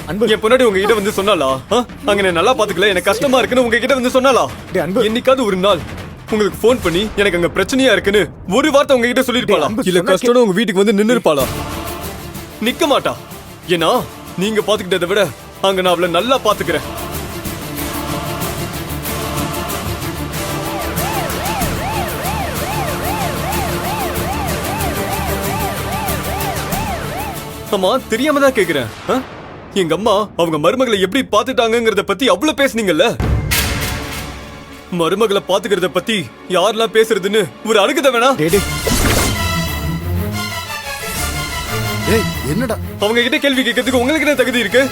அன்பு. என் பொண்டாட்டி உங்ககிட்ட வந்து சொன்னாலா? அங்க என்ன நல்லா பாத்துக்கல, எனக்கு கஷ்டமா இருக்குன்னு உங்ககிட்ட வந்து சொன்னாலா? டேய் அன்பு. என்னைக்காவது ஒரு நாள் உங்களுக்கு போன் பண்ணி எனக்கு அங்க பிரச்சனையா இருக்குன்னு ஒரு வார்த்தை உங்ககிட்ட சொல்லிருப்பாளா? டேய் அன்பு, இல்ல சொன்னா கஷ்டம் உங்க வீட்டுக்கு வந்து நின்னு இருப்பாளா? நிக்க மாட்டா. ஏன்னா நீங்க பாத்துக்கிட்டதை விட அங்க நான் அவளை நல்லா பாத்துக்கிறேன். அம்மா தெரியாம தான் கேக்குறேன். எங்க அம்மா அவங்க மருமகளை எப்படி பாத்துட்டாங்கங்கறத பத்தி அவ்வளவு பேசுனீங்கல்ல. மருமகளை பாத்துக்கிறத பத்தி யாரெல்லாம் பேசுறதுன்னு ஒரு அணுகுத வேணா? என்னடா அவங்க கிட்ட கேள்வி கேட்கறதுக்கு உங்களுக்கு என்ன தகுதி இருக்கு?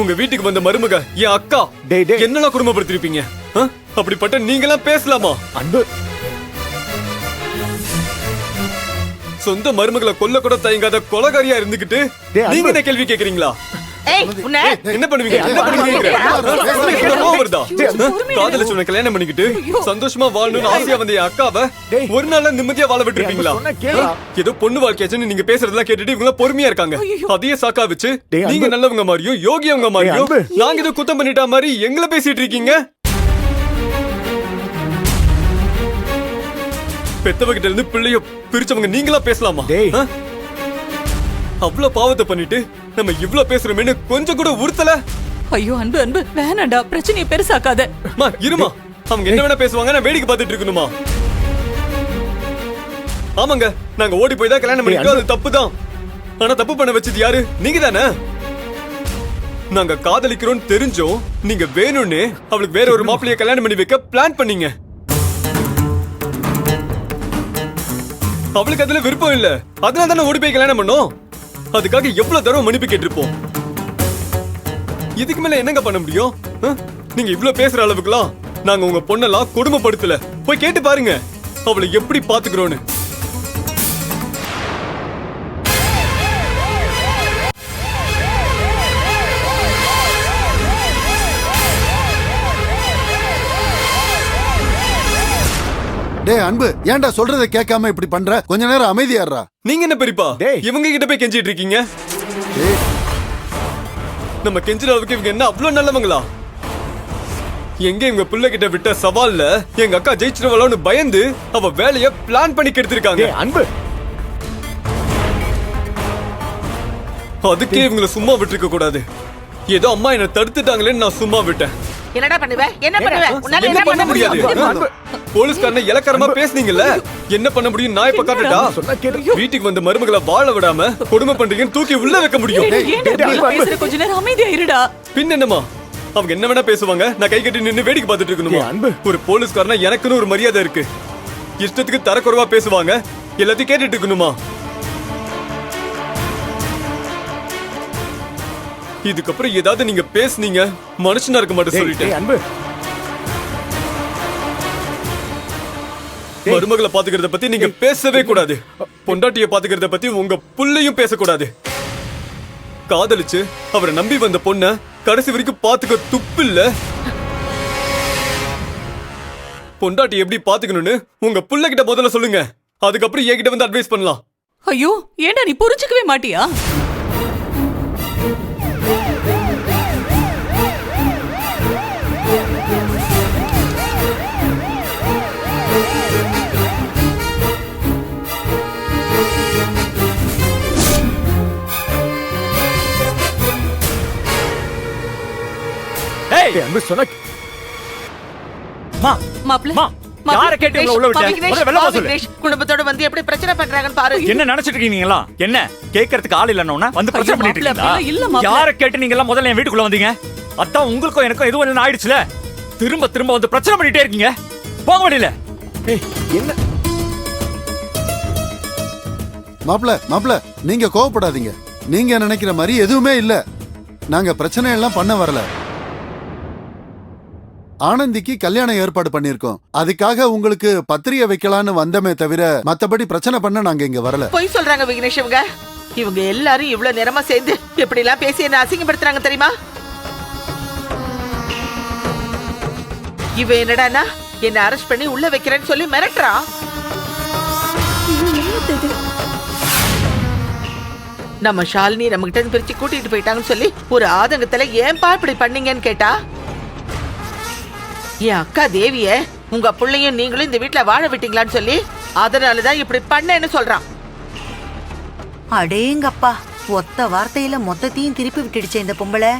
உங்க வீட்டுக்கு வந்த மருமக என் அக்கா. என்னெல்லாம் குடும்பப்படுத்திருப்பீங்க? அப்படிப்பட்ட நீங்களாம் பேசலாமா? அன்பு, சொந்த மருமகளை கொல்ல கூட தயங்காத கொலகாரியா இருந்துகிட்டு நீங்க என்ன கேள்வி கேக்குறீங்களா? என்ன பண்ணுவீங்க? என்ன பண்ணுவீங்க? காதல சொன்ன கல்யாணம் பண்ணிக்கிட்டு சந்தோஷமா வாழணும்னு ஆசையா வந்த என் அக்காவை ஒரு நாள்ல நிம்மதியா வாழ விட்டுருப்பீங்களா? ஏதோ பொண்ணு வாழ்க்கையாச்சுன்னு நீங்க பேசுறதெல்லாம் கேட்டுட்டு இவங்க பொறுமையா இருக்காங்க. அதையே சாக்கா வச்சு நீங்க நல்லவங்க மாதிரியும் யோகியவங்க மாதிரியும் நாங்க ஏதோ குத்தம் பண்ணிட்டா மாதிரி எங்களை பேசிட்டு இருக்கீங்க. பெத்தவகிட்ட இருந்து பிள்ளைய பிரிச்சவங்க நீங்களா பேசலாமா? அவ்வளவு பாவத்தை பண்ணிட்டு நம்ம இவ்வளவு பேசுறோமேன்னு கொஞ்சம் கூட உறுத்தல? ஐயோ அன்பு அன்பு வேணாண்டா, பிரச்சனையை பெருசாக்காத. இருமா, அவங்க என்ன வேணா பேசுவாங்க, நான் வேடிக்கை பார்த்துட்டு இருக்கணுமா? ஆமாங்க, நாங்க ஓடி போய் தான் கல்யாணம் பண்ணிட்டோம், அது தப்புதான். ஆனா தப்பு பண்ண வச்சது யாரு? நீங்க தானே. நாங்க காதலிக்கிறோம் தெரிஞ்சோம் நீங்க வேணும்னு அவளுக்கு வேற ஒரு மாப்பிள்ளைய கல்யாணம் பண்ணி வைக்க பிளான் பண்ணீங்க. அவளுக்கு அதுல விருப்பம் இல்ல, அதனால தானே ஓடி போய் கல்யாணம் பண்ணோம். அதுக்காக எவ்வளவு தடவை மன்னிப்பு கேட்டிருப்போம். இதுக்கு மேல என்னங்க பண்ண முடியும்? நீங்க இவ்வளவு பேசுற அளவுக்குலாம் நாங்க உங்க பொண்ணெல்லாம் கொடுமைப்படுத்தல. போய் கேட்டு பாருங்க அவளை எப்படி பாத்துக்கிறோன்னு. டேய் அன்பு, ஏன்டா சொல்றதை கேட்காம இப்படி பண்ற? கொஞ்ச நேரம் அமைதியாடுறா. நீங்க என்ன பெரியப்பா இவங்க கிட்ட போய் கெஞ்சிட்டு இருக்கீங்க? நம்ம கெஞ்சிற அளவுக்கு இவங்க என்ன அவ்வளவு நல்லவங்களா? எங்க இவங்க புள்ள கிட்ட விட்ட சவால்ல எங்க அக்கா ஜெயிச்சிருவாளோன்னு பயந்து அவ வேலைய பிளான் பண்ணி கெடுத்திருக்காங்க. அன்பு, அதுக்கே இவங்கள சும்மா விட்டுருக்க கூடாது. ஏதோ அம்மா என்ன தடுத்துட்டாங்களேன்னு நான் சும்மா விட்டேன். என்னடா பண்ணுவ? என்ன பண்ணுவ? உன்னால என்ன பண்ண முடியாது? போலீஸ்காரனை இலக்காரமா பேசுனீங்கல்ல, என்ன பண்ண முடியும்? நான் இப்ப காட்டட்டா? வீட்டுக்கு வந்த மருமகளை வாழ விடாம கொடுமை பண்றீங்கன்னு தூக்கி உள்ள வைக்க முடியும். கொஞ்ச நேரம் அமைதியா இருடா. பின் என்னமா, அவங்க என்ன வேணா பேசுவாங்க, நான் கை கட்டி நின்னு வேடிக்கை பார்த்துட்டு இருக்கணுமா? ஒரு போலீஸ்காரனா எனக்குன்னு ஒரு மரியாதை இருக்கு. இஷ்டத்துக்கு தரக்குறைவா பேசுவாங்க, எல்லாத்தையும் கேட்டுட்டு இருக்கணுமா? இதுக்கப்புறம் ஏதாவது நீங்க பேசுனீங்க மனுஷனா இருக்க மாட்டேன் சொல்லிட்டேன். அன்பு, மருமகளை பாத்துக்கிறத பத்தி நீங்க பேசவே கூடாது. பொண்டாட்டிய பாத்துக்கிறத பத்தி உங்க புள்ளையும் பேசக்கூடாது. காதலிச்சு அவரை நம்பி வந்த பொண்ண கடைசி வரைக்கும் பாத்துக்க துப்பில்ல. பொண்டாட்டி எப்படி பாத்துக்கணும்னு உங்க புள்ள கிட்ட முதல்ல சொல்லுங்க, அதுக்கப்புறம் என்கிட்ட வந்து அட்வைஸ் பண்ணலாம். ஐயோ ஏண்டா நீ புரிஞ்சுக்கவே மாட்டியா? அன்பு சொன்ன குடும்பத்தோட வந்து எப்படி பிரச்சனை பண்றாங்கன்னு பாரு. என்ன நினைச்சிட்டு இருக்கீங்களா? என்ன கேட்கறதுக்கு ஆள் இல்லன்னா வந்து பிரச்சனை பண்ணிட்டு இருக்கீங்களா? யார கேட்டு நீங்க எல்லாம் முதல்ல என் வீட்டுக்குள்ள வந்தீங்க? அதான் உங்களுக்கும் எனக்கும் எதுவும் இல்லைன்னு ஆயிடுச்சுல. திரும்ப திரும்ப வந்து பிரச்சனை பண்ணிட்டே இருக்கீங்க. போக முடியல. என்ன மாப்ள நீங்க கோவப்படாதீங்க. நீங்க நினைக்கிற மாதிரி எதுவுமே இல்ல. நாங்க பிரச்சனை எல்லாம் பண்ண வரல. ஆனந்திக்கு கல்யாணம் ஏற்பாடு பண்ணிருக்கோம். அதுக்காக உங்களுக்கு பத்திரிகை வைக்கலான்னு வந்தமே தவிர மத்தபடி பிரச்சனை பண்ண நாங்க இங்க வரல. போய் சொல்றாங்க விக்னேஷ். இவங்க எல்லாரும் இவ்வளவு நேரமா சேர்ந்து எப்படி எல்லாம் பேசி என்ன அசிங்கப்படுத்துறாங்க தெரியுமா? இவ என்னடானா என்ன அரெஸ்ட் பண்ணி உள்ள வைக்கிறேன்னு சொல்லி மிரட்டுறா. நம்ம ஷாலினி நம்ம கிட்ட இருந்து பிரிச்சு கூட்டிட்டு போயிட்டாங்கன்னு சொல்லி ஒரு ஆதங்கத்துல ஏன்பா இப்படி பண்ணீங்கன்னு கேட்டா, என் அக்கா தேவிய உங்க பிள்ளையும் நீங்களும் இந்த வீட்டுல வாழ விட்டீங்களான்னு சொல்லி அதனாலதான் இப்படி பண்ணேன்னு சொல்றான். அடேங்கப்பா, ஒத்த வார்த்தையில மொத்தத்தையும் திருப்பி விட்டுடுச்சே இந்த பொம்பளை.